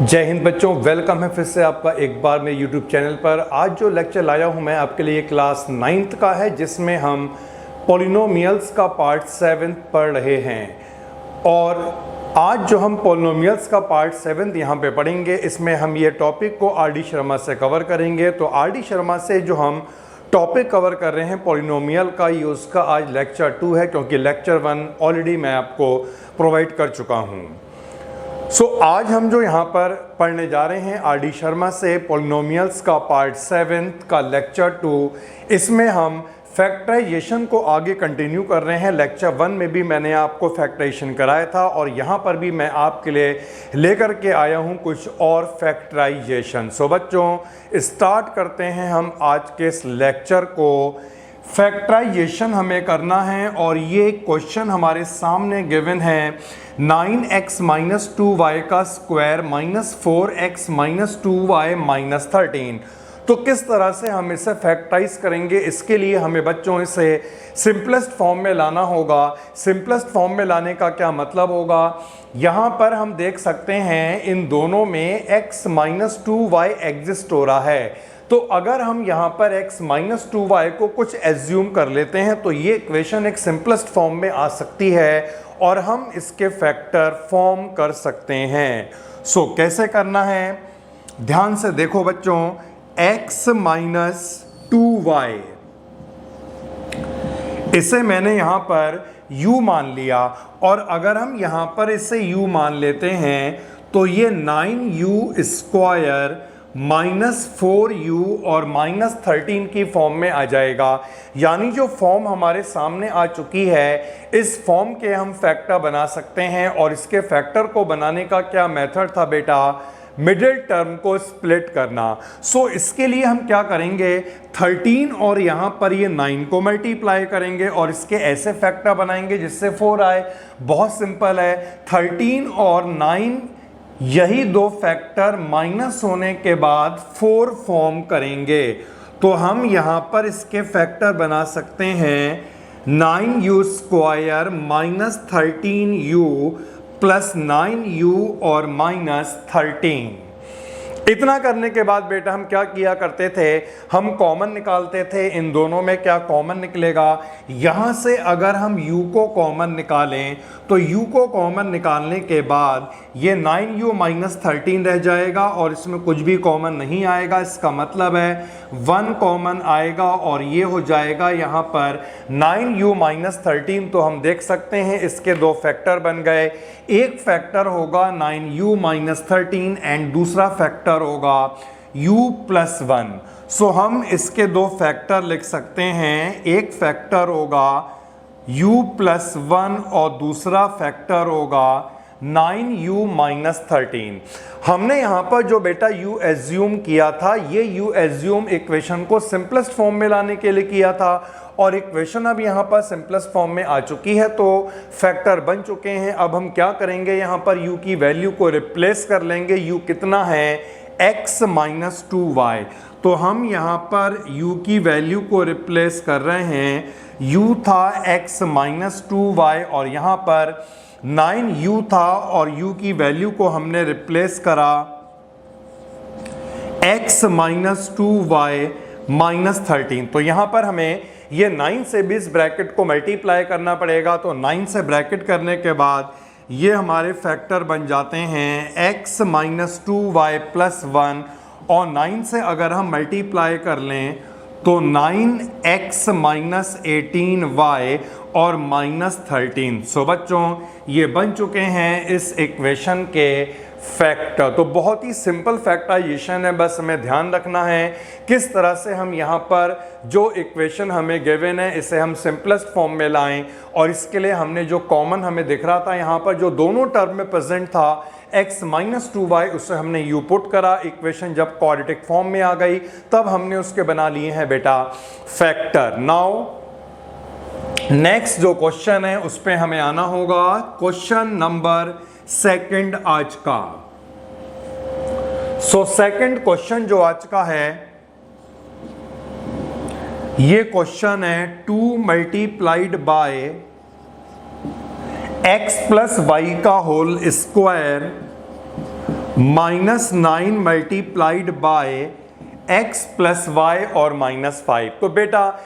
जय हिंद बच्चों, वेलकम है फिर से आपका एक बार मेरे YouTube चैनल पर। आज जो लेक्चर लाया हूं मैं आपके लिए क्लास 9th का है, जिसमें हम पॉलिनोमियल्स का पार्ट 7 पढ़ रहे हैं। और आज जो हम पॉलिनोमियल्स का पार्ट 7 यहाँ पे पढ़ेंगे, इसमें हम ये टॉपिक को R.D. शर्मा से कवर करेंगे। तो R.D. शर्मा से जो हम टॉपिक कवर कर रहे हैं पॉलिनोमियल का, ये उसका आज लेक्चर 2 है, क्योंकि लेक्चर 1 ऑलरेडी मैं आपको प्रोवाइड कर चुका हूँ। आज हम जो यहाँ पर पढ़ने जा रहे हैं R.D. शर्मा से पॉलिनोमियल्स का पार्ट 7 का लेक्चर 2, इसमें हम फैक्टराइजेशन को आगे कंटिन्यू कर रहे हैं। लेक्चर 1 में भी मैंने आपको फैक्टराइजेशन कराया था और यहाँ पर भी मैं आपके लिए लेकर के आया हूँ कुछ और फैक्टराइजेशन। बच्चों, स्टार्ट करते हैं हम आज के इस लेक्चर को। फैक्टराइजेशन हमें करना है और ये क्वेश्चन हमारे सामने गिवन है 9x माइनस 2y का square minus 4x minus 2y minus 13। तो किस तरह से हम इसे फैक्टराइज करेंगे, इसके लिए हमें बच्चों इसे सिंपलेस्ट फॉर्म में लाना होगा। सिंपलेस्ट फॉर्म में लाने का क्या मतलब होगा, यहाँ पर हम देख सकते हैं इन दोनों में x माइनस 2y एग्जिस्ट हो रहा है। तो अगर हम यहाँ पर x माइनस 2y को कुछ एज्यूम कर लेते हैं तो ये इक्वेशन एक सिंपलेस्ट फॉर्म में आ सकती है और हम इसके फैक्टर फॉर्म कर सकते हैं। कैसे करना है, ध्यान से देखो बच्चों। x माइनस 2y, इसे मैंने यहाँ पर u मान लिया, और अगर हम यहाँ पर इसे u मान लेते हैं तो ये 9u स्क्वायर माइनस 4u और माइनस 13 की फॉर्म में आ जाएगा। यानी जो फॉर्म हमारे सामने आ चुकी है, इस फॉर्म के हम फैक्टर बना सकते हैं। और इसके फैक्टर को बनाने का क्या मेथड था बेटा, मिडिल टर्म को स्प्लिट करना। इसके लिए हम क्या करेंगे, 13 और यहाँ पर ये 9 को मल्टीप्लाई करेंगे और इसके ऐसे फैक्टर बनाएंगे जिससे 4 आए। बहुत सिंपल है, 13 और 9 यही दो फैक्टर माइनस होने के बाद 4 फॉर्म करेंगे। तो हम यहाँ पर इसके फैक्टर बना सकते हैं 9u square minus 13u plus 9u और माइनस 13। इतना करने के बाद बेटा हम क्या किया करते थे, हम कॉमन निकालते थे। इन दोनों में क्या कॉमन निकलेगा, यहाँ से अगर हम u को कॉमन निकालें तो u को कॉमन निकालने के बाद ये 9u माइनस 13 रह जाएगा और इसमें कुछ भी कॉमन नहीं आएगा। इसका मतलब है 1 कॉमन आएगा और ये हो जाएगा यहाँ पर 9u माइनस 13। तो हम देख सकते हैं इसके दो फैक्टर बन गए। एक फैक्टर होगा 9u माइनस 13 एंड दूसरा फैक्टर होगा u प्लस 1। हम इसके दो फैक्टर लिख सकते हैं। एक फैक्टर होगा u प्लस 1 और दूसरा फैक्टर होगा 9u माइनस 13। हमने यहाँ पर जो बेटा u एज्यूम किया था, ये u एज्यूम इक्वेशन को सिंपलेस्ट फॉर्म में लाने के लिए किया था और इक्वेशन अब यहाँ पर सिंपलेस्ट फॉर्म में आ चुकी है, तो फैक्टर बन चुके हैं। अब हम क्या करेंगे, यहाँ पर u की वैल्यू को रिप्लेस कर लेंगे। u कितना है, x माइनस 2y। तो हम यहाँ पर u की वैल्यू को रिप्लेस कर रहे हैं। u था x माइनस 2y और यहाँ पर 9u था और u की वैल्यू को हमने रिप्लेस करा x माइनस 2y माइनस 13। तो यहाँ पर हमें ये 9 से भी इस ब्रैकेट को मल्टीप्लाई करना पड़ेगा। तो 9 से ब्रैकेट करने के बाद ये हमारे फैक्टर बन जाते हैं x माइनस 2y प्लस 1, और 9 से अगर हम मल्टीप्लाई कर लें तो 9x माइनस 18y और माइनस 13। बच्चों, ये बन चुके हैं इस इक्वेशन के फैक्टर। तो बहुत ही सिंपल फैक्टराइजेशन है, बस हमें ध्यान रखना है किस तरह से हम यहाँ पर जो इक्वेशन हमें गिवन है इसे हम सिंपलेस्ट फॉर्म में लाएं। और इसके लिए हमने जो कॉमन हमें दिख रहा था, यहाँ पर जो दोनों टर्म में प्रेजेंट था x माइनस 2y, उससे हमने u पुट करा। इक्वेशन जब क्वाड्रेटिक फॉर्म में आ गई तब हमने उसके बना लिए हैं बेटा फैक्टर। नाउ नेक्स्ट जो क्वेश्चन है उस पे हमें आना होगा, क्वेश्चन नंबर 2 आज का। सेकंड क्वेश्चन जो आज का है, ये क्वेश्चन है 2 multiplied by x plus y का whole square -9 multiplied by x plus y और -5। तो बेटा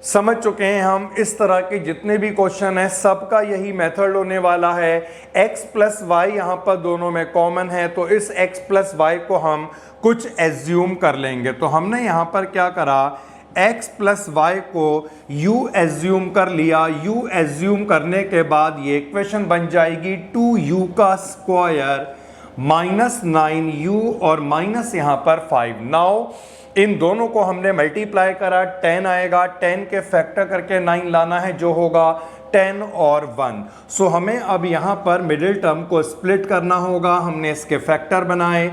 समझ चुके हैं हम, इस तरह के जितने भी क्वेश्चन हैं सबका यही मेथड होने वाला है। x प्लस वाई यहाँ पर दोनों में कॉमन है, तो इस x प्लस वाई को हम कुछ एज्यूम कर लेंगे। तो हमने यहाँ पर क्या करा, x प्लस वाई को u एज्यूम कर लिया। u एज्यूम करने के बाद ये इक्वेशन बन जाएगी 2u का स्क्वायर -9u और माइनस यहाँ पर 5। नाउ इन दोनों को हमने मल्टीप्लाई करा, 10 आएगा, 10 के फैक्टर करके 9 लाना है जो होगा 10 और 1। सो हमें अब यहाँ पर मिडिल टर्म को स्प्लिट करना होगा। हमने इसके फैक्टर बनाए,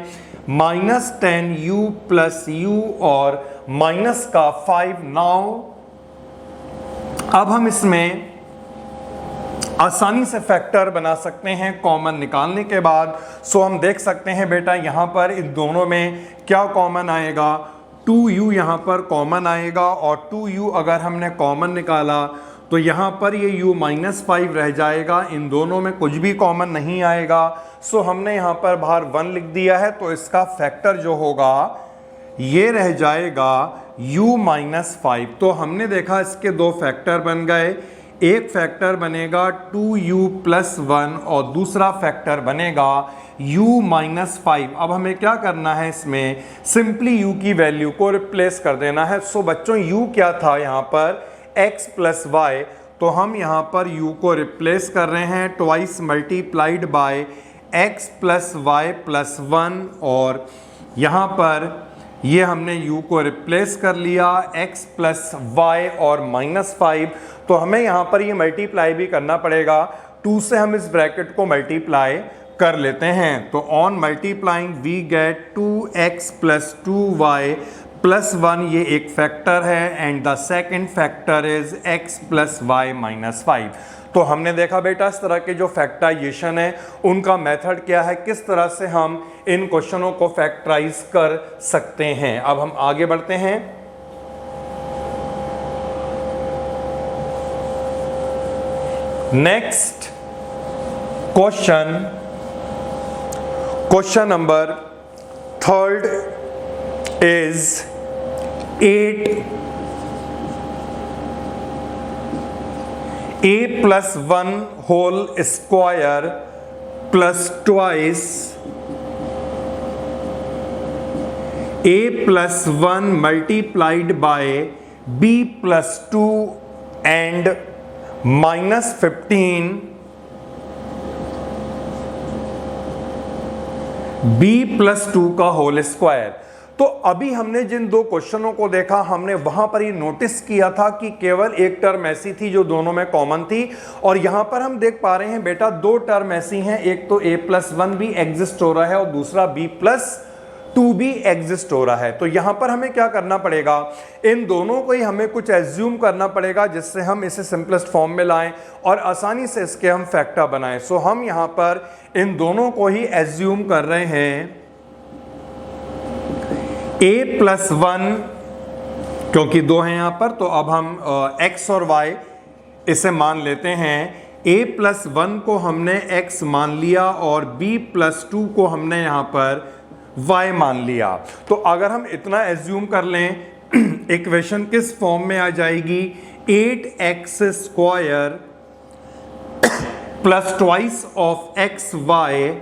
-10u प्लस u और माइनस का 5। नाउ अब हम इसमें आसानी से फैक्टर बना सकते हैं कॉमन निकालने के बाद। सो हम देख सकते हैं बेटा यहाँ पर इन दोनों में क्या कॉमन आएगा, 2u यहाँ पर कॉमन आएगा और 2u अगर हमने कॉमन निकाला तो यहाँ पर ये u -5 रह जाएगा। इन दोनों में कुछ भी कॉमन नहीं आएगा। सो हमने यहाँ पर बाहर 1 लिख दिया है, तो इसका फैक्टर जो होगा ये रह जाएगा u -5। तो हमने देखा इसके दो फैक्टर बन गए, एक फैक्टर बनेगा 2u प्लस 1 और दूसरा फैक्टर बनेगा u -5। अब हमें क्या करना है, इसमें सिंपली u की वैल्यू को रिप्लेस कर देना है। सो बच्चों u क्या था यहाँ पर x प्लस वाई, तो हम यहाँ पर u को रिप्लेस कर रहे हैं twice multiplied by x plus y plus 1 और यहाँ पर ये हमने u को रिप्लेस कर लिया x प्लस वाई और -5। तो हमें यहाँ पर ये मल्टीप्लाई भी करना पड़ेगा, 2 से हम इस ब्रैकेट को मल्टीप्लाई कर लेते हैं। तो on multiplying we get 2x plus 2y plus 1, ये एक फैक्टर है and the second factor is x plus y -5। तो हमने देखा बेटा इस तरह के जो फैक्टराइजेशन है उनका मेथड क्या है, किस तरह से हम इन क्वेश्चनों को फैक्टराइज कर सकते हैं। अब हम आगे बढ़ते हैं। Next question number 3 is 8a plus 1 whole square plus twice a plus 1 multiplied by b plus 2 and -15 b plus 2 का होल स्क्वायर। तो अभी हमने जिन दो क्वेश्चनों को देखा, हमने वहां पर ही नोटिस किया था कि केवल एक टर्म ऐसी थी जो दोनों में कॉमन थी, और यहां पर हम देख पा रहे हैं बेटा दो टर्म ऐसी हैं, एक तो a प्लस 1 भी एग्जिस्ट हो रहा है और दूसरा b प्लस 2 भी एग्जिस्ट हो रहा है। तो यहां पर हमें क्या करना पड़ेगा, इन दोनों को ही हमें कुछ एज्यूम करना पड़ेगा जिससे हम इसे सिंपलेस्ट फॉर्म में लाएं और आसानी से इसके हम फैक्टर बनाएं। सो हम यहां पर इन दोनों को ही एज्यूम कर रहे हैं a प्लस 1, क्योंकि दो हैं यहां पर, तो अब हम x और y इसे मान लेते हैं। a प्लस 1 को हमने x मान लिया और b प्लस 2 को हमने यहां पर y मान लिया। तो अगर हम इतना एज्यूम कर लें, इक्वेशन किस फॉर्म में आ जाएगी, 8x square plus twice of xy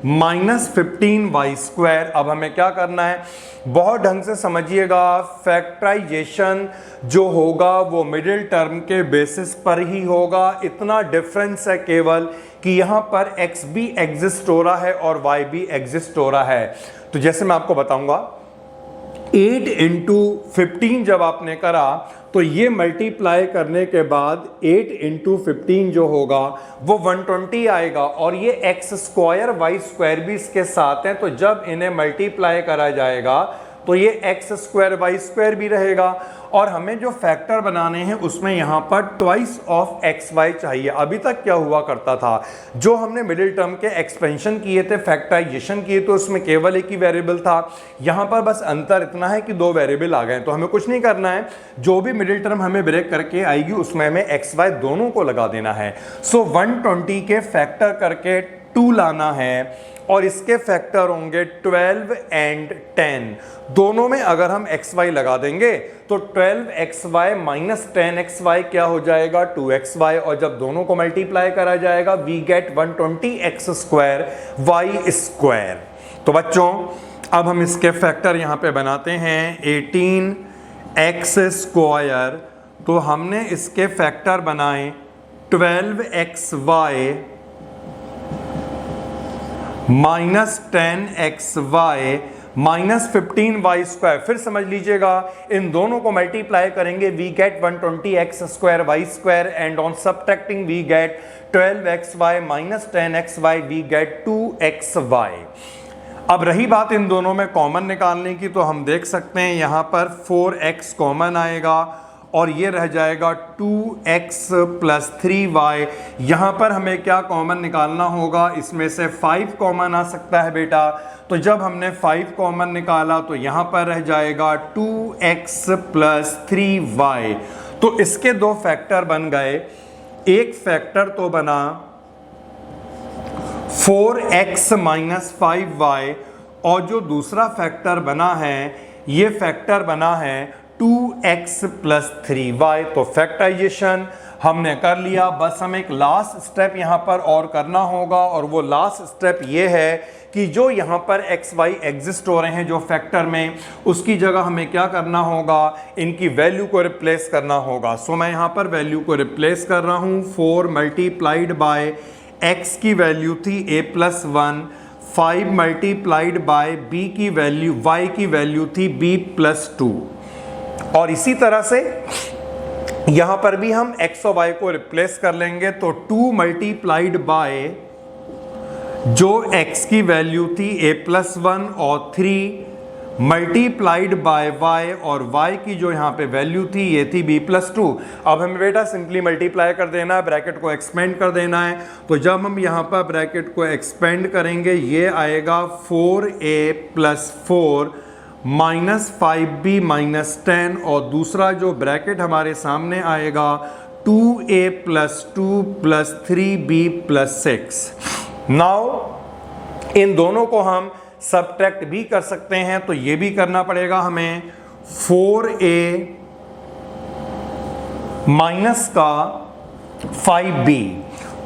-15y square. अब हमें क्या करना है, बहुत ढंग से समझिएगा, फैक्टराइजेशन जो होगा वो मिडिल टर्म के बेसिस पर ही होगा। इतना डिफरेंस है केवल कि यहाँ पर x भी एग्जिस्ट हो रहा है और y भी एग्जिस्ट हो रहा है। तो जैसे मैं आपको बताऊंगा, 8 इंटू 15 जब आपने करा तो ये मल्टीप्लाई करने के बाद 8 इंटू 15 जो होगा वो 120 आएगा, और ये एक्स स्क्वायर वाई स्क्वायर भी इसके साथ हैं। तो जब इन्हें मल्टीप्लाई करा जाएगा तो ये एक्स स्क्वायर वाई स्क्वायर भी रहेगा, और हमें जो फैक्टर बनाने हैं उसमें यहाँ पर ट्वाइस ऑफ एक्स वाई चाहिए। अभी तक क्या हुआ करता था, जो हमने मिडिल टर्म के एक्सपेंशन किए थे, फैक्टराइजेशन किए, तो उसमें केवल एक ही वेरिएबल था। यहाँ पर बस अंतर इतना है कि दो वेरिएबल आ गए। तो हमें कुछ नहीं करना है, जो भी मिडिल टर्म हमें ब्रेक करके आएगी उसमें हमें एक्स वाई दोनों को लगा देना है। सो 120 के फैक्टर करके 2 लाना है और इसके फैक्टर होंगे 12 एंड 10। दोनों में अगर हम xy लगा देंगे तो 12xy माइनस 10xy क्या हो जाएगा 2xy, और जब दोनों को मल्टीप्लाई करा जाएगा we get 120x square y square. तो बच्चों अब हम इसके फैक्टर यहां पे बनाते हैं 18x स्क्वायर। तो हमने इसके फैक्टर बनाए 12xy minus 10xy minus 15y square. फिर समझ लीजिएगा इन दोनों को मल्टीप्लाई करेंगे we get 120x square y square, and on subtracting we get 12xy minus 10xy we get 2xy। अब रही बात इन दोनों में कॉमन निकालने की, तो हम देख सकते हैं यहां पर 4x कॉमन आएगा और ये रह जाएगा 2x प्लस 3y। यहाँ पर हमें क्या कॉमन निकालना होगा, इसमें से 5 कॉमन आ सकता है बेटा। तो जब हमने 5 कॉमन निकाला तो यहाँ पर रह जाएगा 2x प्लस 3y। तो इसके दो फैक्टर बन गए। एक फैक्टर तो बना 4x माइनस 5y, और जो दूसरा फैक्टर बना है ये फैक्टर बना है 2x प्लस 3y। तो फैक्टराइजेशन हमने कर लिया। बस हमें एक लास्ट स्टेप यहाँ पर और करना होगा, और वो लास्ट स्टेप ये है कि जो यहाँ पर x y एग्जिस्ट हो रहे हैं जो फैक्टर में, उसकी जगह हमें क्या करना होगा, इनकी वैल्यू को रिप्लेस करना होगा। सो मैं यहाँ पर वैल्यू को रिप्लेस कर रहा हूँ। 4 मल्टीप्लाइड बाय x की वैल्यू थी a plus 1, 5 multiplied by b की वैल्यू y की वैल्यू थी b प्लस 2। और इसी तरह से यहां पर भी हम x और y को रिप्लेस कर लेंगे। तो 2 मल्टीप्लाइड बाय जो x की वैल्यू थी a प्लस 1 और 3 मल्टीप्लाइड बाय y, और y की जो यहाँ पे वैल्यू थी ये थी b प्लस 2। अब हमें बेटा सिंपली मल्टीप्लाई कर देना है, ब्रैकेट को एक्सपेंड कर देना है। तो जब हम यहाँ पर ब्रैकेट को एक्सपेंड करेंगे ये आएगा 4a plus 4 minus 5b minus 10, और दूसरा जो ब्रैकेट हमारे सामने आएगा 2a plus 2 plus 3b plus 6। Now in दोनों को हम सब्ट्रैक्ट भी कर सकते हैं, तो ये भी करना पड़ेगा हमें। 4a माइनस का 5b,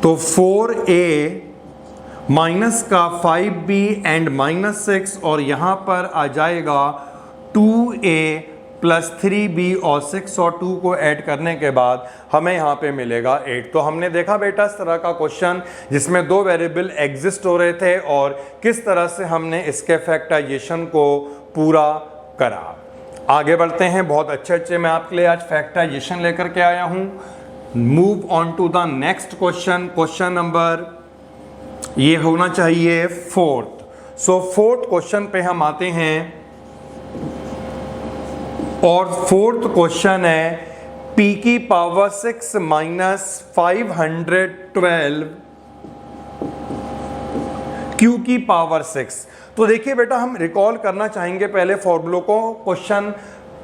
तो 4a माइनस का 5b एंड माइनस 6, और यहाँ पर आ जाएगा 2a प्लस 3b, और 6 और 2 को ऐड करने के बाद हमें यहाँ पे मिलेगा 8। तो हमने देखा बेटा इस तरह का क्वेश्चन जिसमें दो वेरिएबल एग्जिस्ट हो रहे थे और किस तरह से हमने इसके फैक्टराइजेशन को पूरा करा। आगे बढ़ते हैं। बहुत अच्छे मैं आपके लिए आज फैक्टराइजेशन लेकर के आया हूँ। Move on to the next question. Question number ये होना चाहिए 4th। सो 4th क्वेश्चन पे हम आते हैं, और 4th क्वेश्चन है p की पावर 6 माइनस 512 q की पावर 6। तो देखिए बेटा हम रिकॉल करना चाहेंगे पहले फॉर्मूलों को, क्वेश्चन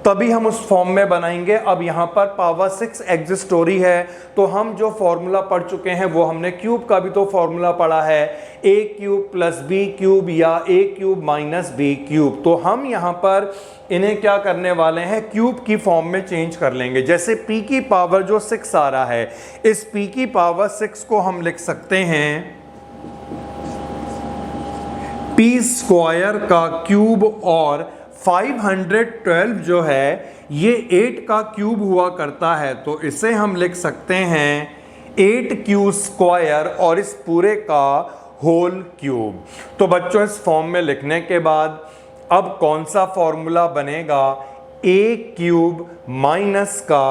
तभी हम उस फॉर्म में बनाएंगे। अब यहाँ पर पावर 6 एग्जिस्ट हो रही है, तो हम जो फॉर्मूला पढ़ चुके हैं वो हमने क्यूब का भी तो फॉर्मूला पढ़ा है, a cube plus b cube या a cube minus b cube. तो हम यहाँ पर इन्हें क्या करने वाले हैं, क्यूब की फॉर्म में चेंज कर लेंगे। जैसे p की पावर जो 6 आ रहा है, इस p की पावर 6 को हम लिख सकते हैं p स्क्वायर का क्यूब, और 512 जो है ये 8 का क्यूब हुआ करता है, तो इसे हम लिख सकते हैं 8q स्क्वायर और इस पूरे का होल क्यूब। तो बच्चों इस फॉर्म में लिखने के बाद अब कौन सा फॉर्मूला बनेगा, a क्यूब माइनस का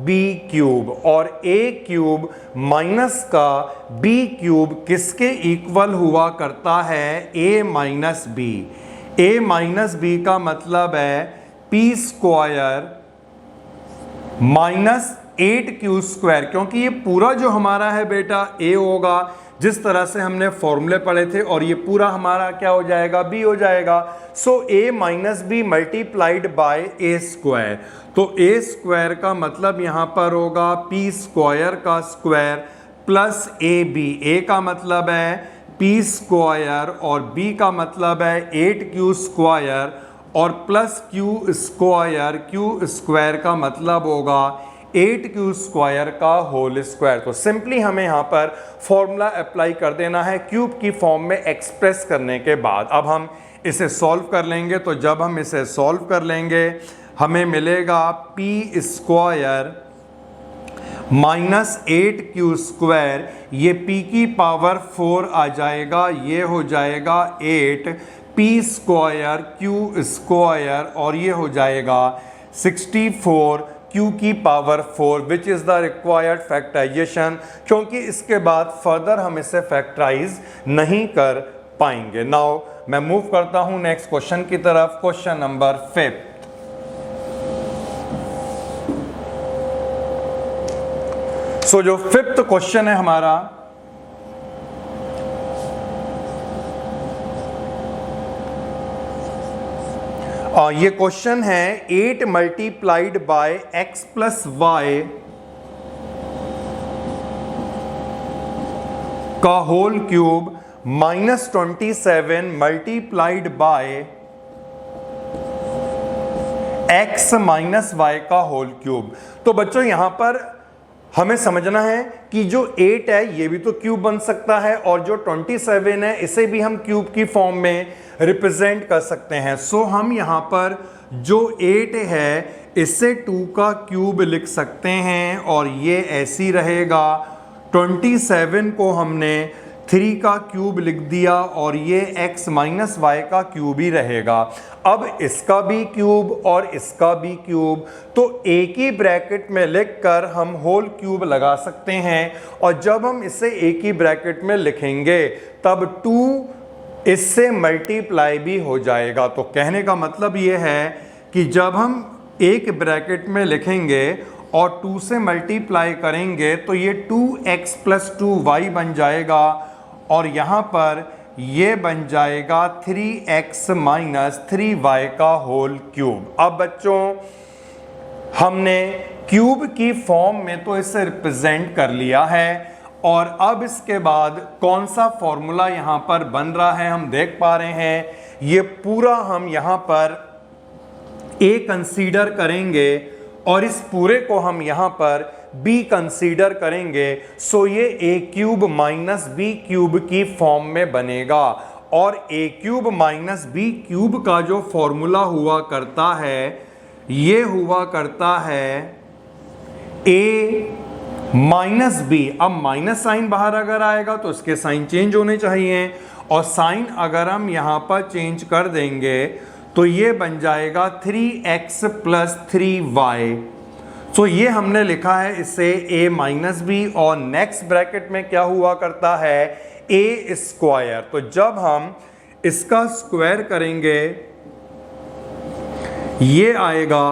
b क्यूब, और a क्यूब माइनस का b क्यूब किसके इक्वल हुआ करता है, a minus b। a minus b का मतलब है p square minus 8q square, क्योंकि ये पूरा जो हमारा है बेटा a होगा जिस तरह से हमने फॉर्मूले पढ़े थे, और ये पूरा हमारा क्या हो जाएगा, b हो जाएगा। So a minus b multiplied by a square. तो a स्क्वायर का मतलब यहाँ पर होगा p स्क्वायर का स्क्वायर प्लस ab। a का मतलब है p पी स्क्वायर और बी का मतलब है 8q स्क्वायर और प्लस क्यू स्क्वायर का मतलब होगा 8q स्क्वायर का होल स्क्वायर। तो सिंपली हमें यहाँ पर फॉर्मूला अप्लाई कर देना है क्यूब की फॉर्म में एक्सप्रेस करने के बाद। अब हम इसे सॉल्व कर लेंगे। तो जब हम इसे सॉल्व कर लेंगे हमें मिलेगा P square minus 8q square, ये p की पावर 4 आ जाएगा, ये हो जाएगा 8 p स्क्वायर q स्क्वायर और ये हो जाएगा 64 q की power 4 which is the required factorisation, क्योंकि इसके बाद फर्दर हम इसे फैक्टराइज नहीं कर पाएंगे। नाउ मैं मूव करता हूं नेक्स्ट क्वेश्चन की तरफ, क्वेश्चन नंबर 5। सो जो 5th क्वेश्चन है हमारा, ये क्वेश्चन है 8 multiplied by x plus y का whole cube minus 27 multiplied by x minus y का होल क्यूब। तो बच्चों यहां पर हमें समझना है कि जो 8 है ये भी तो क्यूब बन सकता है और जो 27 है इसे भी हम क्यूब की फॉर्म में रिप्रेजेंट कर सकते हैं। सो हम यहाँ पर जो 8 है इससे 2 का क्यूब लिख सकते हैं और ये ऐसी रहेगा। 27 को हमने 3 का क्यूब लिख दिया और ये x माइनस वाई का क्यूब ही रहेगा। अब इसका भी क्यूब और इसका भी क्यूब, तो एक ही ब्रैकेट में लिखकर हम होल क्यूब लगा सकते हैं और जब हम इसे एक ही ब्रैकेट में लिखेंगे तब 2 इससे मल्टीप्लाई भी हो जाएगा। तो कहने का मतलब ये है कि जब हम एक ब्रैकेट में लिखेंगे और 2 से मल्टीप्लाई करेंगे तो ये 2x प्लस 2y बन जाएगा और यहाँ पर ये बन जाएगा 3x माइनस 3y का होल क्यूब। अब बच्चों हमने क्यूब की फॉर्म में तो इसे रिप्रेजेंट कर लिया है और अब इसके बाद कौन सा फॉर्मूला यहाँ पर बन रहा है हम देख पा रहे हैं। ये पूरा हम यहाँ पर a कंसीडर करेंगे और इस पूरे को हम यहाँ पर b कंसीडर करेंगे। सो ये a cube minus b cube की फॉर्म में बनेगा और a cube minus b cube का जो फॉर्मूला हुआ करता है ये हुआ करता है a माइनस b। अब माइनस साइन बाहर अगर आएगा तो इसके साइन चेंज होने चाहिए और साइन अगर हम यहाँ पर चेंज कर देंगे तो ये बन जाएगा 3x प्लस 3y। सो ये हमने लिखा है इसे a माइनस बी और नेक्स्ट ब्रैकेट में क्या हुआ करता है a स्क्वायर। तो जब हम इसका स्क्वायर करेंगे ये आएगा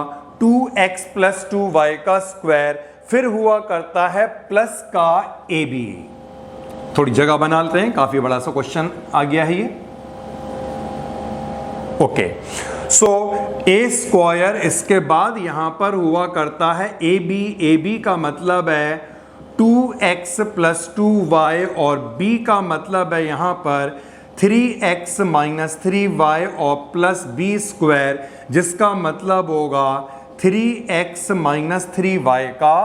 2x प्लस 2y का स्क्वायर, फिर हुआ करता है प्लस का ab। थोड़ी जगह बना लेते हैं, काफी बड़ा सा क्वेश्चन आ गया है ये। ओके, सो a स्क्वायर, इसके बाद यहां पर हुआ करता है ab का मतलब है 2x प्लस 2y और b का मतलब है यहां पर 3x माइनस 3y और प्लस b स्क्वायर, जिसका मतलब होगा 3x माइनस 3y का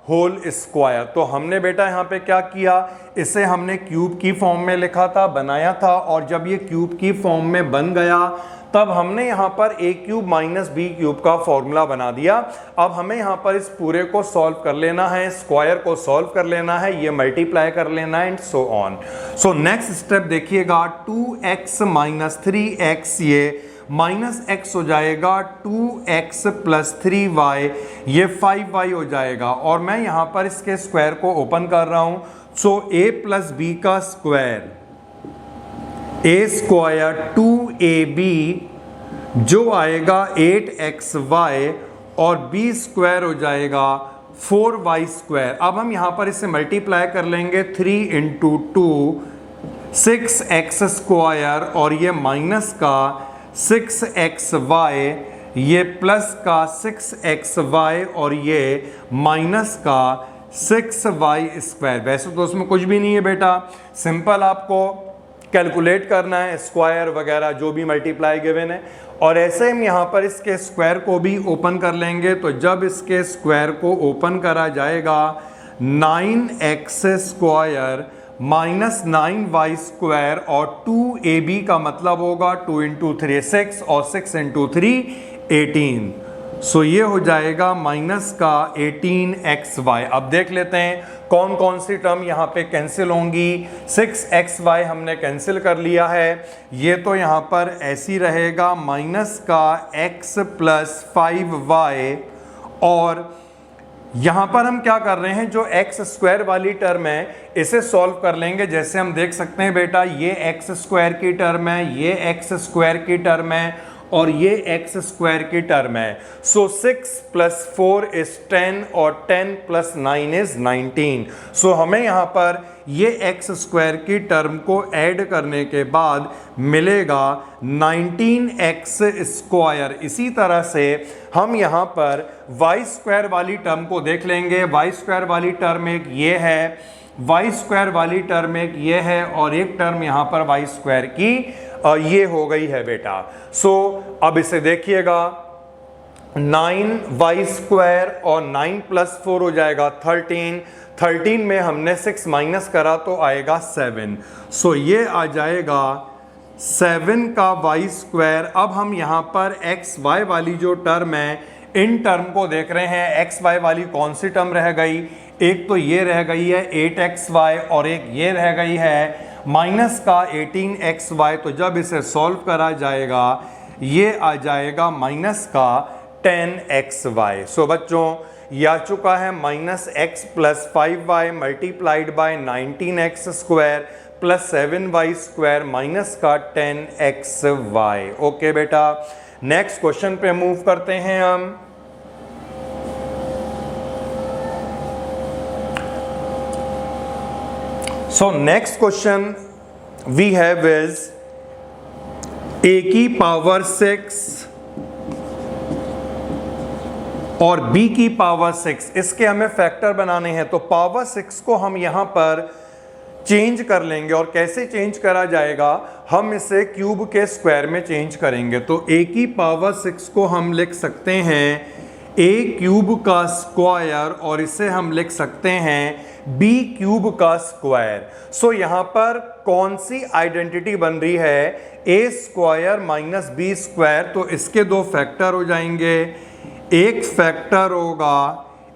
होल स्क्वायर। तो हमने बेटा यहाँ पे क्या किया, इसे हमने क्यूब की फॉर्म में लिखा था, बनाया था और जब ये क्यूब की फॉर्म में बन गया तब हमने यहाँ पर a cube minus b cube का फॉर्मूला बना दिया। अब हमें यहाँ पर इस पूरे को सॉल्व कर लेना है, स्क्वायर को सॉल्व कर लेना है, ये मल्टीप्लाई कर लेना है and so on. So next step देखिएगा, 2x माइनस 3x, ये माइनस x हो जाएगा 2x प्लस 3y, ये 5y हो जाएगा और मैं यहाँ पर इसके स्क्वायर को ओपन कर रहा हूँ। सो a प्लस b का स्क्वायर, a स्क्वायर 2ab जो आएगा 8xy और b स्क्वायर हो जाएगा 4y स्क्वायर। अब हम यहाँ पर इसे मल्टीप्लाई कर लेंगे, 3 इंटू 2 6x स्क्वायर और ये माइनस का 6xy, ये प्लस का 6xy और ये माइनस का 6y स्क्वायर। वैसे तो उसमें कुछ भी नहीं है बेटा, सिंपल आपको कैलकुलेट करना है, स्क्वायर वगैरह जो भी मल्टीप्लाई गिवन है। और ऐसे हम यहाँ पर इसके स्क्वायर को भी ओपन कर लेंगे। तो जब इसके स्क्वायर को ओपन करा जाएगा 9x square minus 9y square और 2ab का मतलब होगा 2 इंटू 3 6 और 6 इंटू 3 18। सो ये हो जाएगा माइनस का 18xy। अब देख लेते हैं कौन कौन सी टर्म यहाँ पे कैंसिल होंगी। 6xy हमने कैंसिल कर लिया है, ये तो यहाँ पर ऐसी रहेगा माइनस का x प्लस 5y। और यहाँ पर हम क्या कर रहे हैं, जो एक्स स्क्वायर वाली टर्म है इसे सॉल्व कर लेंगे। जैसे हम देख सकते हैं बेटा, ये एक्स स्क्वायर की टर्म है, ये एक्स स्क्वायर की टर्म है और ये एक्स स्क्वायर की टर्म है। सो 6 प्लस 4 इज 10 और 10 प्लस 9 इज 19। सो हमें यहाँ पर ये एक्स स्क्वायर की टर्म को ऐड करने के बाद मिलेगा 19x स्क्वायर। इसी तरह से हम यहाँ पर वाई स्क्वायर वाली टर्म को देख लेंगे। वाई स्क्वायर वाली टर्म एक ये है, वाई स्क्वायर वाली टर्म एक ये है और एक टर्म यहाँ पर वाई स्क्वायर की ये हो गई है बेटा। सो अब इसे देखिएगा, 9y स्क्वायर और 9 प्लस 4 हो जाएगा 13। 13 में हमने 6 माइनस करा तो आएगा 7। सो ये आ जाएगा 7 का y स्क्वायर। अब हम यहाँ पर x y वाली जो टर्म है इन टर्म को देख रहे हैं। x y वाली कौन सी टर्म रह गई, एक तो ये रह गई है 8xy और एक ये रह गई है माइनस का 18xy। तो जब इसे सॉल्व करा जाएगा ये आ जाएगा माइनस का 10xy। सो बच्चों ये आ चुका है minus x plus 5y multiplied by 19x square plus 7y square minus का 10xy। ओके बेटा, नेक्स्ट क्वेश्चन पे मूव करते हैं हम। So next question we have is a की पावर 6 और b की पावर 6, इसके हमें फैक्टर बनाने हैं। तो पावर 6 को हम यहां पर चेंज कर लेंगे और कैसे चेंज करा जाएगा, हम इसे क्यूब के स्क्वायर में चेंज करेंगे। तो a की पावर 6 को हम लिख सकते हैं a क्यूब का स्क्वायर और इसे हम लिख सकते हैं b क्यूब का स्क्वायर। सो यहां पर कौन सी आइडेंटिटी बन रही है, a square minus b square. तो इसके दो फैक्टर हो जाएंगे, एक फैक्टर होगा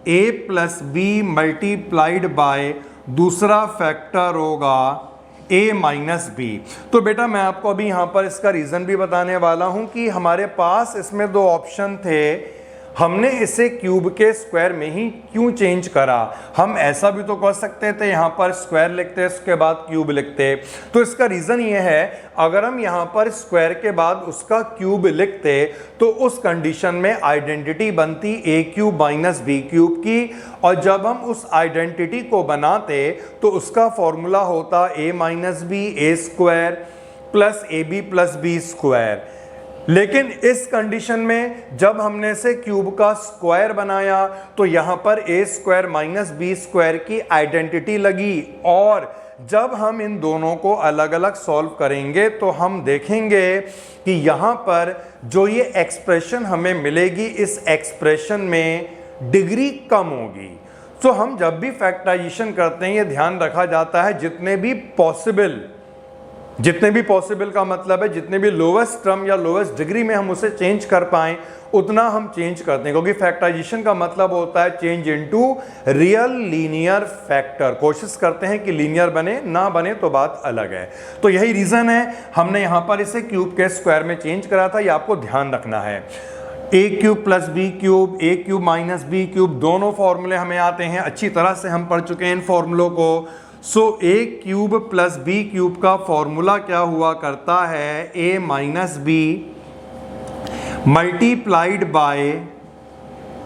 a plus b multiplied by दूसरा फैक्टर होगा a माइनस b। तो बेटा मैं आपको अभी यहाँ पर इसका रीज़न भी बताने वाला हूँ कि हमारे पास इसमें दो ऑप्शन थे, हमने इसे क्यूब के स्क्वायर में ही क्यों चेंज करा। हम ऐसा भी तो कर सकते थे, यहाँ पर स्क्वायर लिखते उसके बाद क्यूब लिखते। तो इसका रीज़न ये है, अगर हम यहाँ पर स्क्वायर के बाद उसका क्यूब लिखते तो उस कंडीशन में आइडेंटिटी बनती a cube minus b cube की, और जब हम उस आइडेंटिटी को बनाते तो उसका फॉर्मूला होता a minus b a square plus a b plus b square. लेकिन इस कंडीशन में जब हमने इसे क्यूब का स्क्वायर बनाया तो यहाँ पर ए स्क्वायर माइनस बी स्क्वायर की आइडेंटिटी लगी, और जब हम इन दोनों को अलग अलग सॉल्व करेंगे तो हम देखेंगे कि यहाँ पर जो ये एक्सप्रेशन हमें मिलेगी, इस एक्सप्रेशन में डिग्री कम होगी। तो हम जब भी फैक्टराइजेशन करते हैं ये ध्यान रखा जाता है, जितने भी पॉसिबल का मतलब है जितने भी लोवेस्ट टर्म या लोवेस्ट डिग्री में हम उसे चेंज कर पाएं उतना हम चेंज करते हैं, क्योंकि फैक्टराइजेशन का मतलब होता है change into real linear factor. कोशिश करते हैं कि लीनियर बने, ना बने तो बात अलग है। तो यही रीजन है हमने यहां पर इसे क्यूब के स्क्वायर में चेंज करा था, ये आपको ध्यान रखना है। A cube plus B cube, A cube minus b cube, दोनों फॉर्मूले हमें आते हैं, अच्छी तरह से हम पढ़ चुके हैं इन फॉर्मूलों को। So a cube plus B cube का फॉर्मूला क्या हुआ करता है, a minus b multiplied by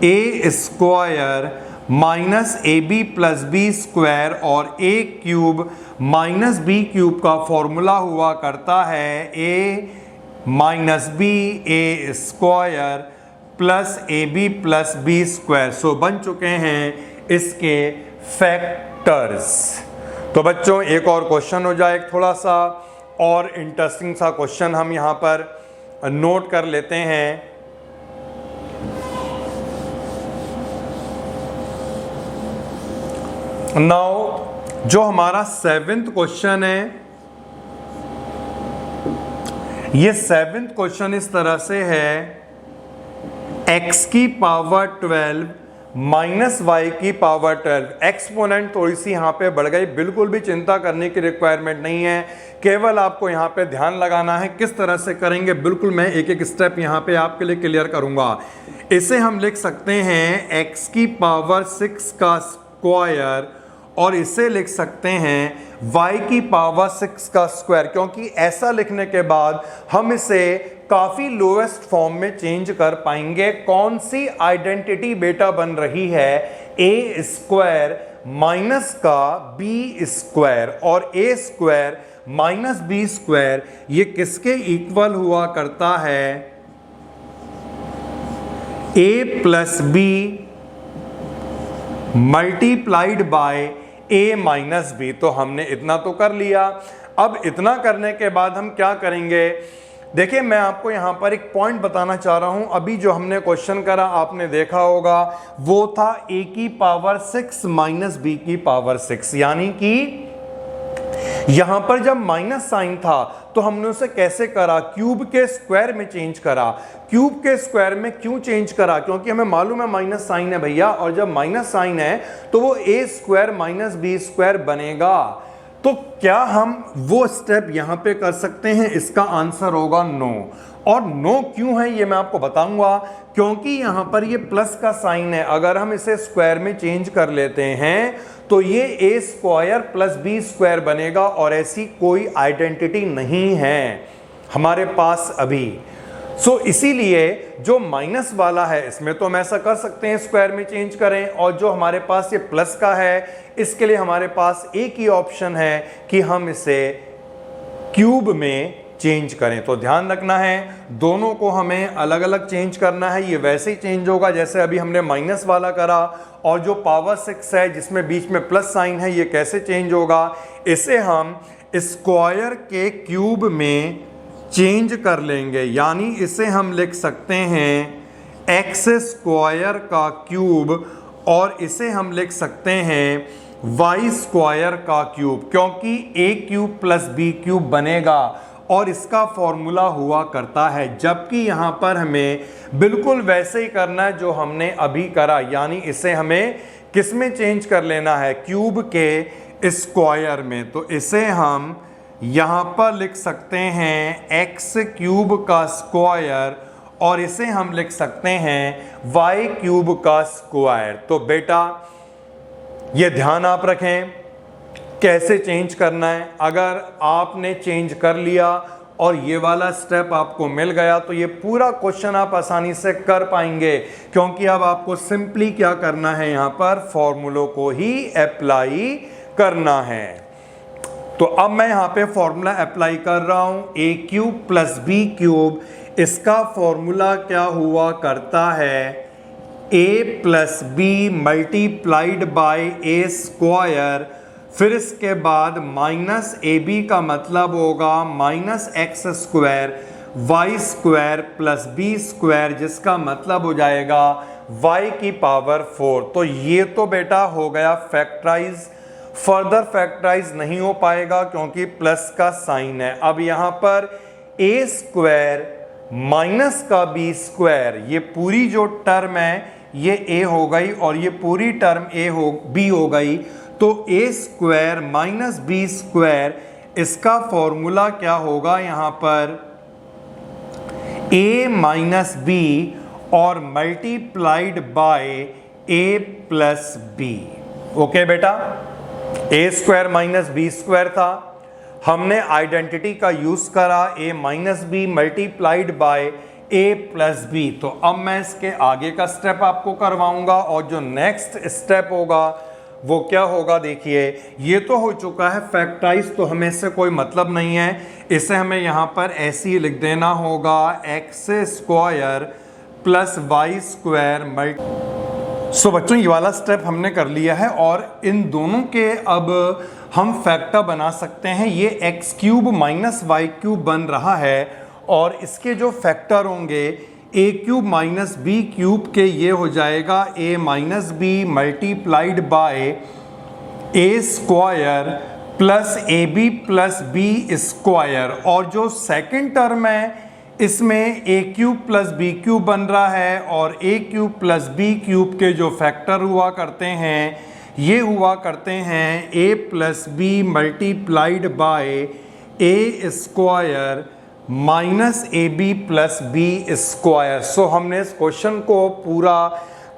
a square minus a b plus b square, और a cube minus b cube का फॉर्मूला हुआ करता है a minus b a square plus a b plus b square. So बन चुके हैं इसके factors. तो बच्चों एक और क्वेश्चन हो जाए थोड़ा सा, और इंटरेस्टिंग सा क्वेश्चन हम यहाँ पर नोट कर लेते हैं। नाउ जो हमारा 7th क्वेश्चन है, ये 7th क्वेश्चन इस तरह से है, x की पावर 12 माइनस वाई की पावर 12। एक्सपोनेंट थोड़ी सी यहाँ पे बढ़ गई, बिल्कुल भी चिंता करने की रिक्वायरमेंट नहीं है, केवल आपको यहाँ पे ध्यान लगाना है किस तरह से करेंगे। बिल्कुल मैं एक एक स्टेप यहाँ पे आपके लिए क्लियर करूँगा। इसे हम लिख सकते हैं x की पावर 6 का स्क्वायर और इसे लिख सकते हैं y की पावर 6 का स्क्वायर, क्योंकि ऐसा लिखने के बाद हम इसे काफी लोएस्ट फॉर्म में चेंज कर पाएंगे। कौन सी आइडेंटिटी बेटा बन रही है, a स्क्वायर माइनस का b स्क्वायर, और a square minus b square ये किसके इक्वल हुआ करता है, a plus b multiplied by a minus b। तो हमने इतना तो कर लिया। अब इतना करने के बाद हम क्या करेंगे, देखिए मैं आपको यहाँ पर एक पॉइंट बताना चाह रहा हूँ। अभी जो हमने क्वेश्चन करा आपने देखा होगा, वो था a की पावर 6 माइनस b की पावर 6, यानी कि यहां पर जब माइनस साइन था तो हमने उसे कैसे करा, क्यूब के स्क्वायर में चेंज करा। क्यूब के स्क्वायर में क्यों चेंज करा, क्योंकि हमें मालूम है माइनस साइन है भैया, और जब माइनस साइन है तो वो a square minus b square बनेगा। तो क्या हम वो स्टेप यहां पे कर सकते हैं, इसका आंसर होगा नो। और नो क्यों है ये मैं आपको बताऊंगा, क्योंकि यहां पर ये प्लस का साइन है, अगर हम इसे स्क्वायर में चेंज कर लेते हैं तो ये a square plus b square बनेगा, और ऐसी कोई आइडेंटिटी नहीं है हमारे पास अभी। इसीलिए जो माइनस वाला है इसमें तो हम ऐसा कर सकते हैं स्क्वायर में चेंज करें, और जो हमारे पास ये प्लस का है इसके लिए हमारे पास एक ही ऑप्शन है कि हम इसे क्यूब में चेंज करें। तो ध्यान रखना है दोनों को हमें अलग अलग चेंज करना है। ये वैसे ही चेंज होगा जैसे अभी हमने माइनस वाला करा, और जो पावर 6 है जिसमें बीच में प्लस साइन है ये कैसे चेंज होगा, इसे हम स्क्वायर के क्यूब में चेंज कर लेंगे। यानी इसे हम लिख सकते हैं x स्क्वायर का क्यूब, और इसे हम लिख सकते हैं y स्क्वायर का क्यूब, क्योंकि a cube plus b cube बनेगा और इसका फॉर्मूला हुआ करता है। जबकि यहाँ पर हमें बिल्कुल वैसे ही करना है जो हमने अभी करा, यानी इसे हमें किस में चेंज कर लेना है, क्यूब के स्क्वायर में। तो इसे हम यहाँ पर लिख सकते हैं x क्यूब का स्क्वायर, और इसे हम लिख सकते हैं y क्यूब का स्क्वायर। तो बेटा ये ध्यान आप रखें कैसे चेंज करना है। अगर आपने चेंज कर लिया और ये वाला स्टेप आपको मिल गया तो ये पूरा क्वेश्चन आप आसानी से कर पाएंगे, क्योंकि अब आपको सिंपली क्या करना है, यहाँ पर फॉर्मूलों को ही अप्लाई करना है। तो अब मैं यहाँ पे फॉर्मूला अप्लाई कर रहा हूँ, a cube plus b cube, इसका फॉर्मूला क्या हुआ करता है, a plus b multiplied by a square, फिर इसके बाद माइनस ए बी का मतलब होगा minus x square y square plus b square, जिसका मतलब हो जाएगा y की पावर 4। तो ये तो बेटा हो गया फैक्टराइज, फर्दर फैक्टराइज नहीं हो पाएगा क्योंकि प्लस का साइन है। अब यहाँ पर a स्क्वायर माइनस का b स्क्वायर, ये पूरी जो टर्म है ये a हो गई और ये पूरी टर्म b हो गई। तो a square minus b square, इसका फॉर्मूला क्या होगा यहाँ पर, a माइनस b और multiplied by a plus b। Okay बेटा, a square minus b square था, हमने आइडेंटिटी का यूज करा a minus b multiplied by a plus b. तो अब मैं इसके आगे का स्टेप आपको करवाऊंगा और जो नेक्स्ट स्टेप होगा वो क्या होगा, देखिए ये तो हो चुका है फैक्टराइज, तो हमें इससे कोई मतलब नहीं है, इसे हमें यहाँ पर ऐसे ही लिख देना होगा x square plus y square so बच्चों ये वाला स्टेप हमने कर लिया है और इन दोनों के अब हम फैक्टर बना सकते हैं। ये x cube minus y cube बन रहा है और इसके जो फैक्टर होंगे a cube minus b cube के ये हो जाएगा a minus b multiplied by a square plus a b plus b square, और जो सेकेंड टर्म है इसमें a cube plus B cube बन रहा है और a cube plus B cube के जो फैक्टर हुआ करते हैं ये हुआ करते हैं a plus b multiplied by a square minus a b plus b square. So हमने इस क्वेश्चन को पूरा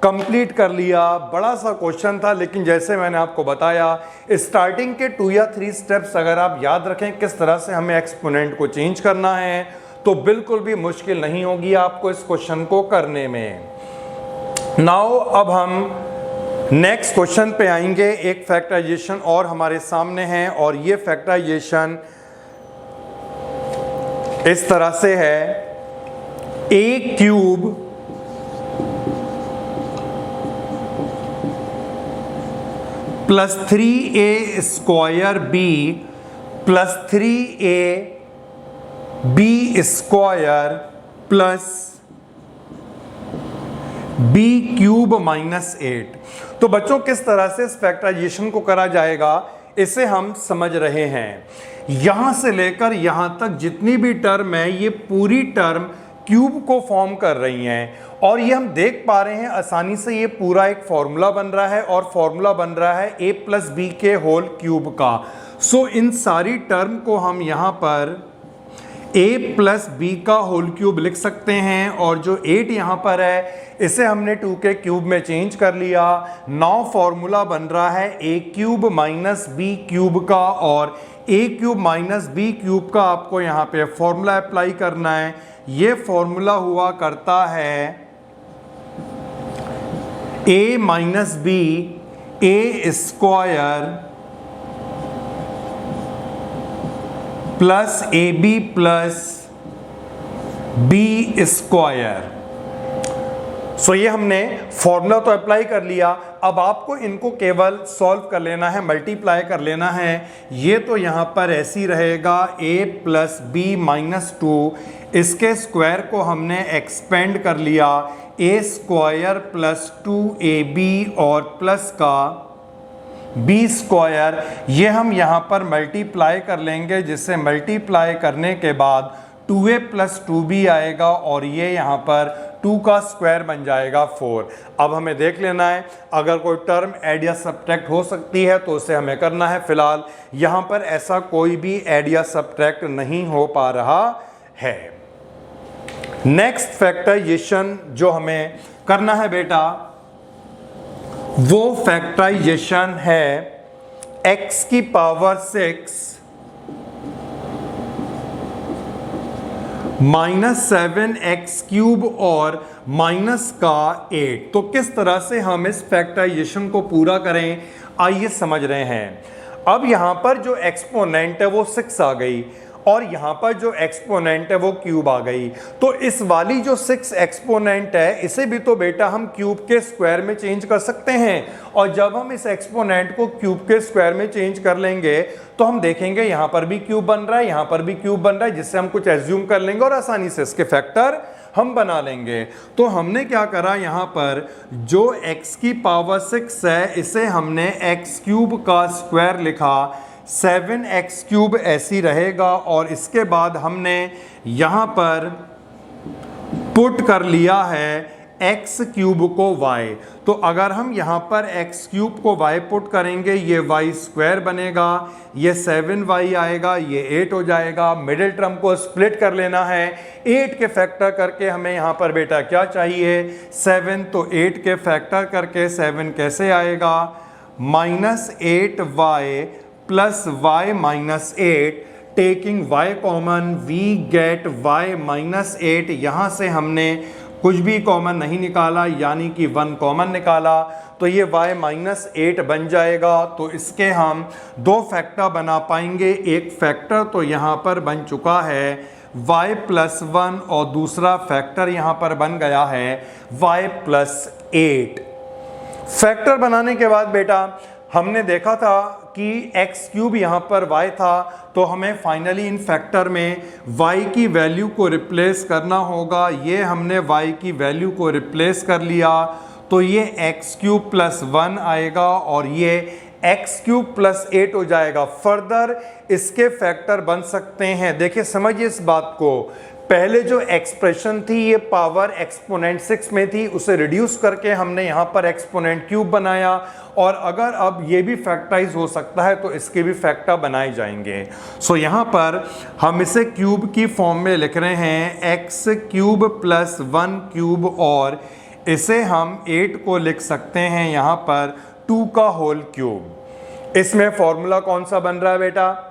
कंप्लीट कर लिया। बड़ा सा क्वेश्चन था, लेकिन जैसे मैंने आपको बताया स्टार्टिंग के 2 या 3 स्टेप्स अगर आप याद रखें किस तरह से हमें एक्सपोनेंट को चेंज करना है तो बिल्कुल भी मुश्किल नहीं होगी आपको इस क्वेश्चन को करने में। नाउ अब हम नेक्स्ट क्वेश्चन पे आएंगे। एक फैक्टराइजेशन और हमारे सामने है और ये फैक्टराइजेशन इस तरह से है, a cube plus 3a square b plus 3a b square plus B cube minus 8। तो बच्चों किस तरह से इस फैक्टराइजेशन को करा जाएगा इसे हम समझ रहे हैं। यहां से लेकर यहां तक जितनी भी टर्म है ये पूरी टर्म क्यूब को फॉर्म कर रही हैं और ये हम देख पा रहे हैं आसानी से ये पूरा एक फॉर्मूला बन रहा है और फॉर्मूला बन रहा है ए प्लस बी के होल क्यूब का। सो इन सारी टर्म को हम यहां पर a प्लस बी का होल क्यूब लिख सकते हैं और जो 8 यहाँ पर है इसे हमने 2 के क्यूब में चेंज कर लिया। नाउ फॉर्मूला बन रहा है a cube minus b cube का और a cube minus b cube का आपको यहाँ पे फॉर्मूला अप्लाई करना है। ये फॉर्मूला हुआ करता है a minus b a square plus a b plus b square. So ये हमने फॉर्मूला तो अप्लाई कर लिया, अब आपको इनको केवल सॉल्व कर लेना है, मल्टीप्लाई कर लेना है। ये तो यहाँ पर ऐसे ही रहेगा a प्लस बी माइनस 2, इसके स्क्वायर को हमने एक्सपेंड कर लिया a स्क्वायर प्लस 2ab और प्लस का बी स्क्वायर। ये हम यहाँ पर मल्टीप्लाई कर लेंगे जिससे मल्टीप्लाई करने के बाद 2a प्लस 2b आएगा और ये यहाँ पर 2 का स्क्वायर बन जाएगा 4। अब हमें देख लेना है अगर कोई टर्म ऐड या सब्ट्रैक्ट हो सकती है तो उसे हमें करना है। फिलहाल यहाँ पर ऐसा कोई भी ऐड या सब्ट्रैक्ट नहीं हो पा रहा है। नेक्स्ट फैक्टराइजेशन जो हमें करना है बेटा वो फैक्टराइजेशन है x की पावर 6 माइनस 7x क्यूब और माइनस का 8। तो किस तरह से हम इस फैक्टराइजेशन को पूरा करें आइए समझ रहे हैं। अब यहां पर जो एक्सपोनेंट है वो 6 आ गई और यहाँ पर जो एक्सपोनेंट है वो क्यूब आ गई। तो इस वाली जो 6 एक्सपोनेंट है इसे भी तो बेटा हम क्यूब के स्क्वायर में चेंज कर सकते हैं और जब हम इस एक्सपोनेंट को क्यूब के स्क्वायर में चेंज कर लेंगे तो हम देखेंगे यहाँ पर भी क्यूब बन रहा है, यहाँ पर भी क्यूब बन रहा है, जिससे हम कुछ एज्यूम कर लेंगे और आसानी से इसके फैक्टर हम बना लेंगे। तो हमने क्या करा, यहाँ पर जो x की पावर 6 है इसे हमने x क्यूब का स्क्वायर लिखा, 7x क्यूब ऐसी रहेगा और इसके बाद हमने यहाँ पर पुट कर लिया है x क्यूब को y। तो अगर हम यहाँ पर x क्यूब को y पुट करेंगे ये y स्क्वायर बनेगा, ये 7y आएगा, ये 8 हो जाएगा। मिडिल टर्म को स्प्लिट कर लेना है, 8 के फैक्टर करके हमें यहाँ पर बेटा क्या चाहिए 7। तो 8 के फैक्टर करके 7 कैसे आएगा, -8y plus y minus 8, taking y common we get y minus 8। यहाँ से हमने कुछ भी कॉमन नहीं निकाला यानी कि 1 कॉमन निकाला तो ये y माइनस 8 बन जाएगा। तो इसके हम 2 फैक्टर बना पाएंगे। एक फैक्टर तो यहाँ पर बन चुका है y प्लस 1 और दूसरा फैक्टर यहाँ पर बन गया है y प्लस 8। फैक्टर बनाने के बाद बेटा हमने देखा था कि एक्स क्यूब यहाँ पर y था, तो हमें फाइनली इन फैक्टर में y की वैल्यू को रिप्लेस करना होगा। ये हमने y की वैल्यू को रिप्लेस कर लिया, तो ये एक्स क्यूब प्लस 1 आएगा और ये एक्स क्यूब प्लस 8 हो जाएगा। फर्दर इसके फैक्टर बन सकते हैं। देखिए समझिए इस बात को, पहले जो एक्सप्रेशन थी ये पावर एक्सपोनेंट 6 में थी, उसे रिड्यूस करके हमने यहाँ पर एक्सपोनेंट क्यूब बनाया, और अगर अब ये भी फैक्टराइज हो सकता है तो इसके भी फैक्टर बनाए जाएंगे। सो यहाँ पर हम इसे क्यूब की फॉर्म में लिख रहे हैं एक्स क्यूब प्लस 1 क्यूब, और इसे हम 8 को लिख सकते हैं यहाँ पर 2 का होल क्यूब। इसमें फॉर्मूला कौन सा बन रहा है बेटा,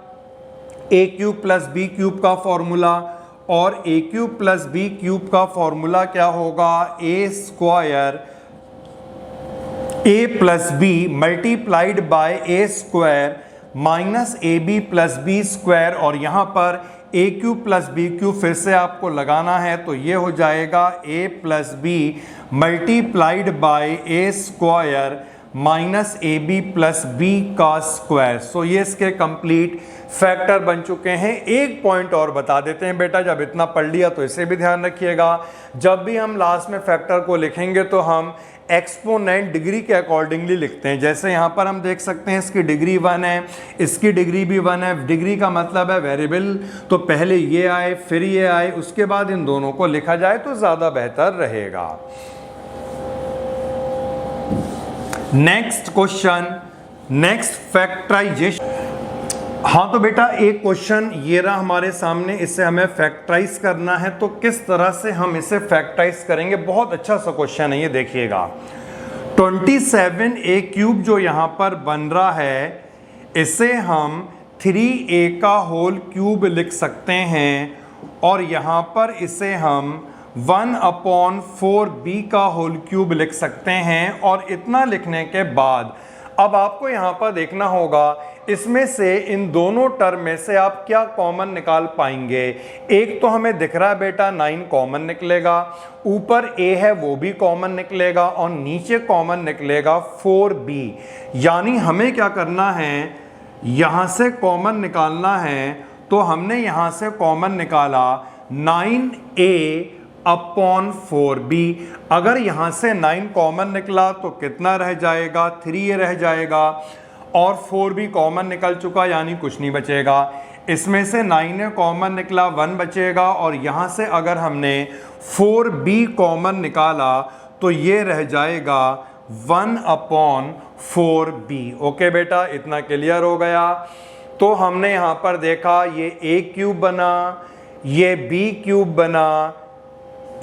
a cube plus B cube का फॉर्मूला, और a cube plus B cube का फॉर्मूला क्या होगा, a square a plus b multiplied by a square minus a b plus b square, और यहाँ पर a cube plus B cube फिर से आपको लगाना है, तो ये हो जाएगा a plus b multiplied by a square minus a b plus b का स्क्वायर। सो ये इसके कंप्लीट फैक्टर बन चुके हैं। एक पॉइंट और बता देते हैं बेटा, जब इतना पढ़ लिया तो इसे भी ध्यान रखिएगा, जब भी हम लास्ट में फैक्टर को लिखेंगे तो हम एक्सपोनेंट डिग्री के अकॉर्डिंगली लिखते हैं। जैसे यहाँ पर हम देख सकते हैं इसकी डिग्री 1 है, इसकी डिग्री भी 1 है। डिग्री का मतलब है वेरिएबल, तो पहले ये आए फिर ये आए, उसके बाद इन दोनों को लिखा जाए तो ज़्यादा बेहतर रहेगा। Next question, next factorization. हाँ तो बेटा एक क्वेश्चन ये रहा हमारे सामने, इसे हमें फैक्टराइज करना है, तो किस तरह से हम इसे फैक्टराइज करेंगे। बहुत अच्छा सा क्वेश्चन है ये, देखिएगा 27a क्यूब जो यहाँ पर बन रहा है, इसे हम 3a का होल क्यूब लिख सकते हैं, और यहाँ पर इसे हम 1/4b का होल क्यूब लिख सकते हैं। और इतना लिखने के बाद अब आपको यहाँ पर देखना होगा इसमें से इन दोनों टर्म में से आप क्या कॉमन निकाल पाएंगे। एक तो हमें दिख रहा है बेटा 9 कॉमन निकलेगा, ऊपर a है वो भी कॉमन निकलेगा, और नीचे कॉमन निकलेगा 4b। यानी हमें क्या करना है, यहाँ से कॉमन निकालना है, तो हमने यहाँ से कॉमन निकाला 9a/4b। अगर यहाँ से 9 कॉमन निकला तो कितना रह जाएगा, 3a रह जाएगा, और 4b कॉमन निकल चुका यानी कुछ नहीं बचेगा। इसमें से 9a कॉमन निकला, 1 बचेगा, और यहाँ से अगर हमने 4b कॉमन निकाला तो ये रह जाएगा 1/4b। ओके बेटा, इतना क्लियर हो गया। तो हमने यहाँ पर देखा ये a क्यूब बना, ये b क्यूब बना,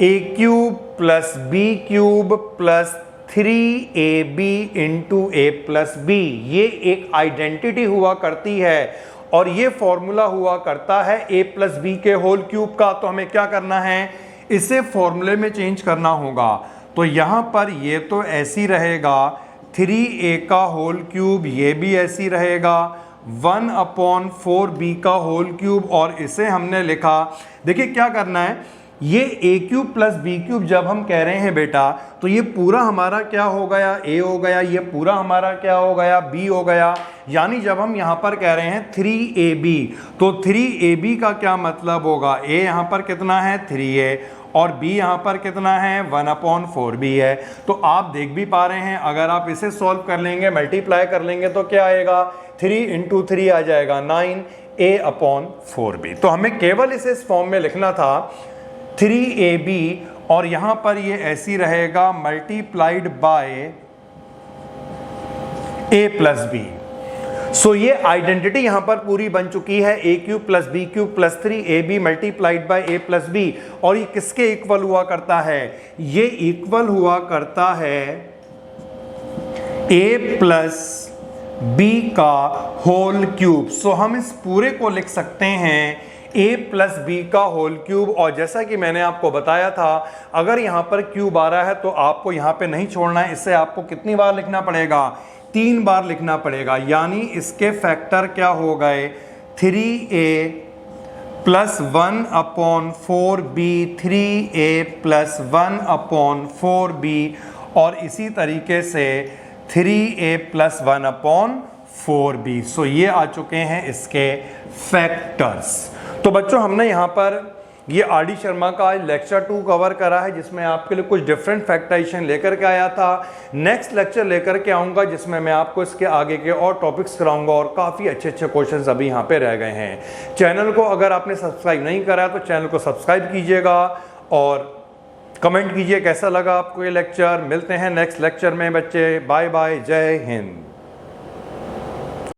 a cube plus b cube plus 3ab into a plus b, ये एक आइडेंटिटी हुआ करती है, और ये फॉर्मूला हुआ करता है a प्लस बी के होल क्यूब का। तो हमें क्या करना है, इसे फॉर्मूले में चेंज करना होगा। तो यहाँ पर ये तो ऐसी रहेगा 3a का होल क्यूब, ये भी ऐसी रहेगा 1/4b का होल क्यूब, और इसे हमने लिखा, देखिए क्या करना है, ये a cube plus B cube जब हम कह रहे हैं बेटा, तो ये पूरा हमारा क्या हो गया, a हो गया, ये पूरा हमारा क्या हो गया, b हो गया। यानी जब हम यहाँ पर कह रहे हैं 3ab, तो 3ab का क्या मतलब होगा, a यहाँ पर कितना है 3a, और b यहाँ पर कितना है 1/4b है। तो आप देख भी पा रहे हैं, अगर आप इसे सॉल्व कर लेंगे, मल्टीप्लाई कर लेंगे, तो क्या आएगा, 3 × 3 आ जाएगा 9a/4b। तो हमें केवल इसे इस फॉर्म में लिखना था 3ab, और यहाँ पर ये ऐसी रहेगा multiplied by a plus b. So ये आइडेंटिटी यहाँ पर पूरी बन चुकी है, a cube plus B cube plus 3ab multiplied by a plus b. और ये किसके इक्वल हुआ करता है, ये इक्वल हुआ करता है a प्लस b का होल क्यूब। सो हम इस पूरे को लिख सकते हैं a प्लस बी का होल क्यूब। और जैसा कि मैंने आपको बताया था, अगर यहाँ पर क्यूब आ रहा है तो आपको यहाँ पे नहीं छोड़ना है, इसे आपको कितनी बार लिखना पड़ेगा, 3 बार लिखना पड़ेगा। यानी इसके फैक्टर क्या हो गए, 3a plus 1/4b, 3a plus 1/4b, और इसी तरीके से 3a + 1/4b। सो ये आ चुके हैं इसके फैक्टर्स। तो बच्चों हमने यहाँ पर ये आर डी शर्मा का लेक्चर 2 कवर करा है, जिसमें आपके लिए कुछ डिफरेंट फैक्टराइजेशन लेकर के आया था। नेक्स्ट लेक्चर लेकर के आऊँगा जिसमें मैं आपको इसके आगे के और टॉपिक्स कराऊंगा और काफ़ी अच्छे अच्छे क्वेश्चंस अभी यहाँ पे रह गए हैं। चैनल को अगर आपने सब्सक्राइब नहीं करा तो चैनल को सब्सक्राइब कीजिएगा और कमेंट कीजिए कैसा लगा आपको ये लेक्चर। मिलते हैं नेक्स्ट लेक्चर में बच्चे। बाय बाय, जय हिंद।